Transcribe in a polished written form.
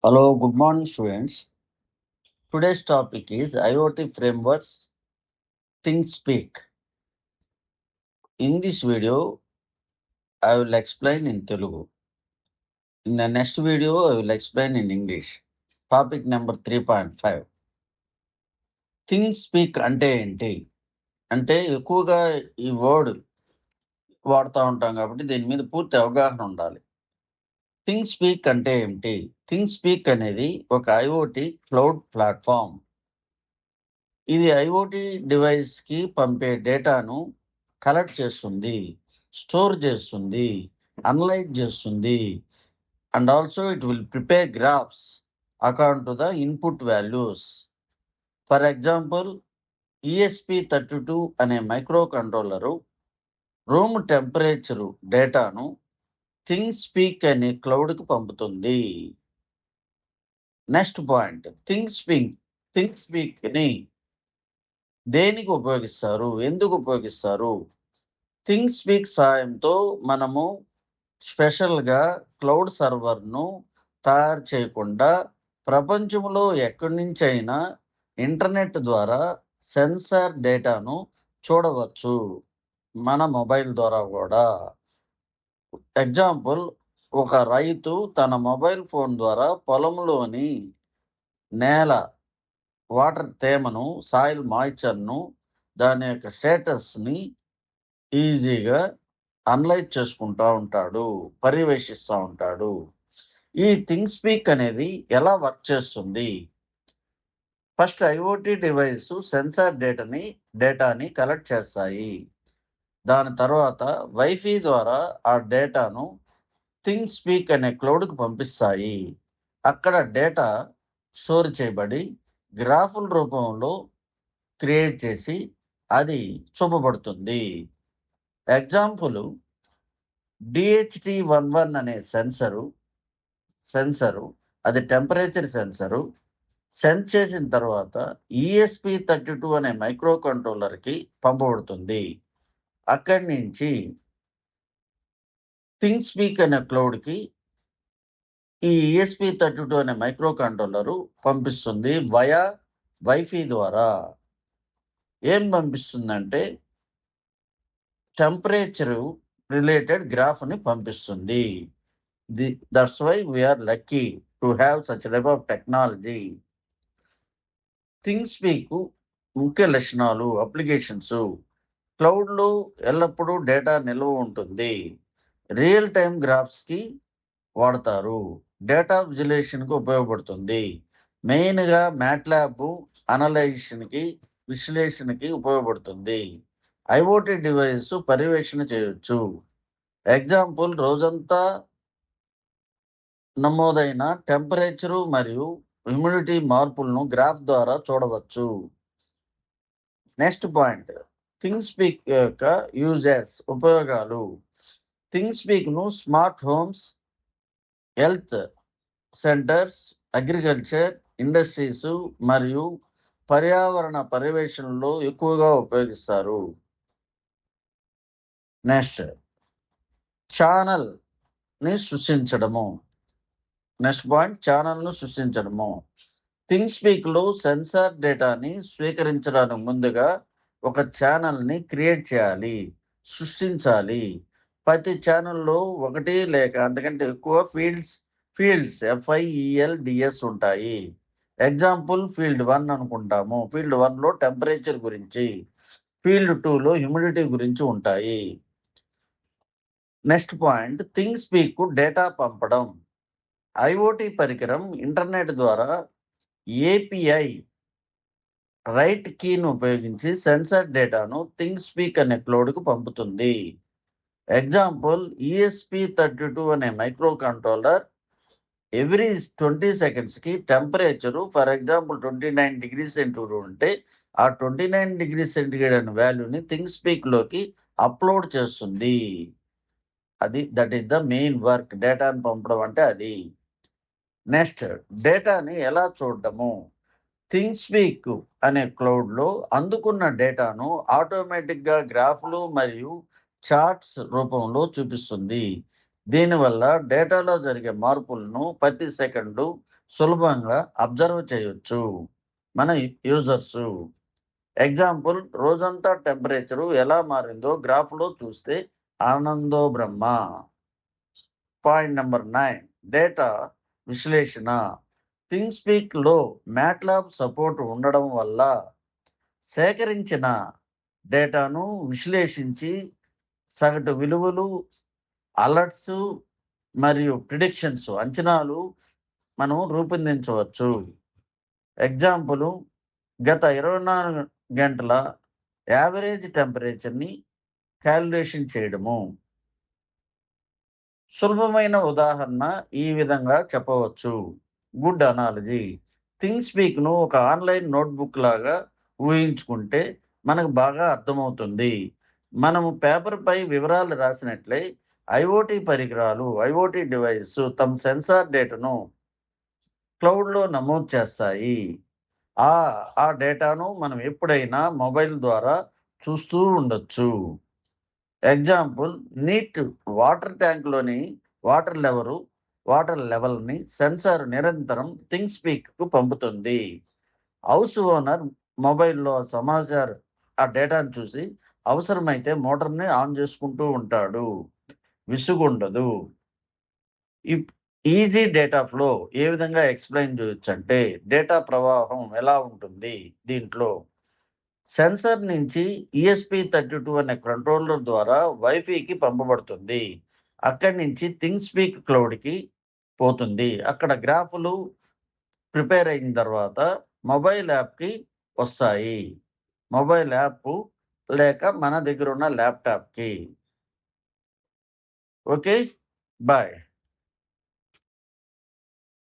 Hello, good morning, students. Today's topic is IoT frameworks, ThinkSpeak. In this video, I will explain in Telugu. In the next video, I will explain in English. Topic number 3.5. ThinkSpeak అంటే ఏంటి? అంటే ఎక్కువగా ఈ word వాడుతూ ఉంటాం కాబట్టి దీని మీద పూర్తి అవగాహన ఉండాలి. ThinkSpeak అంటే ఏమిటి? ThinkSpeak అనేది ఒక IoT క్లౌడ్ ప్లాట్ఫామ్. ఇది ఐఓటీ డివైస్కి పంపే డేటాను కలెక్ట్ చేస్తుంది, స్టోర్ చేస్తుంది, అనలైజ్ చేస్తుంది, and also it will prepare graphs according to the input values. For example, ESP32 అనే మైక్రో కంట్రోలరు రూమ్ టెంపరేచరు డేటాను థింగ్స్పీక్ అనే క్లౌడ్కి పంపుతుంది. నెక్స్ట్ పాయింట్, థింగ్స్పీక్ని దేనికి ఉపయోగిస్తారు, ఎందుకు ఉపయోగిస్తారు? థింగ్స్పీక్ సాయంతో మనము స్పెషల్గా క్లౌడ్ సర్వర్ను తయారు చేయకుండా ప్రపంచంలో ఎక్కడి నుంచి అయినా ఇంటర్నెట్ ద్వారా సెన్సార్ డేటాను చూడవచ్చు, మన మొబైల్ ద్వారా కూడా. ఎగ్జాంపుల్, ఒక రైతు తన మొబైల్ ఫోన్ ద్వారా పొలంలోని నేల వాటర్ తేమను, సాయిల్ మాయిశ్చర్ను, దాని యొక్క స్టేటస్ని ఈజీగా అనలైజ్ చేసుకుంటూ ఉంటాడు, పర్యవేక్షిస్తూ ఉంటాడు. ఈ థింగ్స్పీక్ అనేది ఎలా వర్క్ చేస్తుంది? ఫస్ట్ ఐఓటీ డివైస్ సెన్సార్ డేటాని కలెక్ట్ చేస్తాయి. దాని తర్వాత వైఫై ద్వారా ఆ డేటాను థింగ్స్పీక్ అనే క్లౌడ్కి పంపిస్తాయి. అక్కడ డేటా స్టోర్ చేయబడి గ్రాఫుల రూపంలో క్రియేట్ చేసి అది చూపబడుతుంది. ఎగ్జాంపుల్, DHT11 అనే సెన్సరు అది టెంపరేచర్ సెన్సరు సెన్స్ చేసిన తర్వాత ESP32 అనే మైక్రో కంట్రోలర్కి పంపబడుతుంది. అక్కడి నుంచి థింగ్స్పీక్ అనే క్లౌడ్కి ఈ ESP32 అనే మైక్రో కంట్రోలరు పంపిస్తుంది వయా వైఫై ద్వారా. ఏం పంపిస్తుందంటే టెంపరేచరు రిలేటెడ్ గ్రాఫ్ని పంపిస్తుంది. That's why we are lucky to have such type of technology. ThingSpeak ముఖ్య లక్షణాలు, అప్లికేషన్స్: క్లౌడ్లో ఎల్లప్పుడూ డేటా నిల్వ ఉంటుంది, రియల్ టైమ్ గ్రాఫ్స్కి వాడతారు, డేటా విజువలైజేషన్కి ఉపయోగపడుతుంది, మెయిన్గా మ్యాట్లాబ్ అనలైజేషన్కి, విశ్లేషణకి ఉపయోగపడుతుంది, ఐఓటీ డివైస్ పర్యవేక్షణ చేయొచ్చు. ఎగ్జాంపుల్, రోజంతా నమోదైన టెంపరేచరు మరియు హ్యూమిడిటీ మార్పులను గ్రాఫ్ ద్వారా చూడవచ్చు. నెక్స్ట్ పాయింట్, థింగ్స్పీక్ యొక్క యూజెస్, ఉపయోగాలు. థింగ్స్పీక్ను smart homes, health centres, agriculture, industries మరియు పర్యావరణ పర్యవేక్షణలో ఎక్కువగా ఉపయోగిస్తారు. నెక్స్ట్, ఛానల్ని సృష్టించడము. థింగ్స్పీక్లో సెన్సార్ డేటాని స్వీకరించడానికి ముందుగా ఒక ఛానల్ని క్రియేట్ చేయాలి, సృష్టించాలి. ప్రతి ఛానల్లో ఒకటి లేక అంతకంటే ఎక్కువ ఫీల్డ్స్ FIELDS ఉంటాయి. ఎగ్జాంపుల్, ఫీల్డ్ 1 అనుకుంటాము. ఫీల్డ్ 1లో టెంపరేచర్ గురించి, ఫీల్డ్ 2లో హ్యూమిడిటీ గురించి ఉంటాయి. నెక్స్ట్ పాయింట్, థింగ్స్పీక్ డేటా పంపడం. ఐఓటీ పరికరం ఇంటర్నెట్ ద్వారా API రైట్ కీని ఉపయోగించి సెన్సార్ డేటాను థింగ్స్పీక్ అనే క్లౌడ్కు పంపుతుంది. ఎగ్జాంపుల్, ESP32 అనే మైక్రో కంట్రోలర్ ఎవ్రీ 20 సెకండ్స్కి temperature for example 29 degree centigrade ఉంటే ఆ 29 డిగ్రీ సెంటిగ్రేడ్ అనే వాల్యూని థింగ్స్పీక్లోకి అప్లోడ్ చేస్తుంది. That is the main work. డేటాను పంపడం అంటే అది. నెక్స్ట్, డేటాని ఎలా చూడటము. థింగ్స్పీక్ అనే క్లౌడ్లో అందుకున్న డేటాను ఆటోమేటిక్గా గ్రాఫ్లు మరియు చార్ట్స్ రూపంలో చూపిస్తుంది. దీనివల్ల డేటాలో జరిగే మార్పులను ప్రతి సెకండు సులభంగా అబ్జర్వ్ చేయొచ్చు మన యూజర్స్. ఎగ్జాంపుల్, రోజంతా టెంపరేచరు ఎలా మారిందో గ్రాఫ్లో చూస్తే ఆనందో బ్రహ్మ. పాయింట్ నెంబర్ 9, డేటా విశ్లేషణ. థింగ్స్పీక్లో మ్యాట్లాబ్ సపోర్ట్ ఉండడం వల్ల సేకరించిన డేటాను విశ్లేషించి సగటు విలువలు, అలర్ట్స్ మరియు ప్రిడిక్షన్స్ అంచనాలు మనం రూపొందించవచ్చు. ఎగ్జాంపుల్, గత 24 గంటల యావరేజ్ టెంపరేచర్ని క్యాలిక్యులేషన్ చేయడము. సులభమైన ఉదాహరణ ఈ విధంగా చెప్పవచ్చు. Good analogy. థింగ్స్పీక్ను ఒక ఆన్లైన్ నోట్బుక్ లాగా ఊహించుకుంటే మనకు బాగా అర్థమవుతుంది. మనము పేపర్పై వివరాలు రాసినట్లే ఐఓటీ పరికరాలు, ఐఓటీ డివైస్ తమ సెన్సార్ డేటాను క్లౌడ్లో నమోదు చేస్తాయి. ఆ డేటాను మనం ఎప్పుడైనా మొబైల్ ద్వారా చూస్తూ ఉండొచ్చు. ఎగ్జాంపుల్, నీట్ వాటర్ ట్యాంక్లోని వాటర్ లెవెల్ని సెన్సార్ నిరంతరం థింగ్స్పీక్కు పంపుతుంది. హౌస్ ఓనర్ మొబైల్లో ఆ డేటాను చూసి అవసరమైతే మోటార్ని ఆన్ చేసుకుంటూ ఉంటాడు. విసుగుండదు. ఈజీ డేటా ఫ్లో ఏ విధంగా ఎక్స్ప్లెయిన్ చేయొచ్చు అంటే, డేటా ప్రవాహం ఎలా ఉంటుంది దీంట్లో. సెన్సార్ నుంచి ESP32 అనే కంట్రోలర్ ద్వారా వైఫైకి పంపబడుతుంది. అక్కడి నుంచి థింగ్స్పీక్ క్లౌడ్కి పోతుంది. అక్కడ గ్రాఫులు ప్రిపేర్ అయిన తర్వాత మొబైల్ యాప్కి వస్తాయి. మొబైల్ యాప్ లేక మన దగ్గర ఉన్న ల్యాప్టాప్కి. Okay, bye.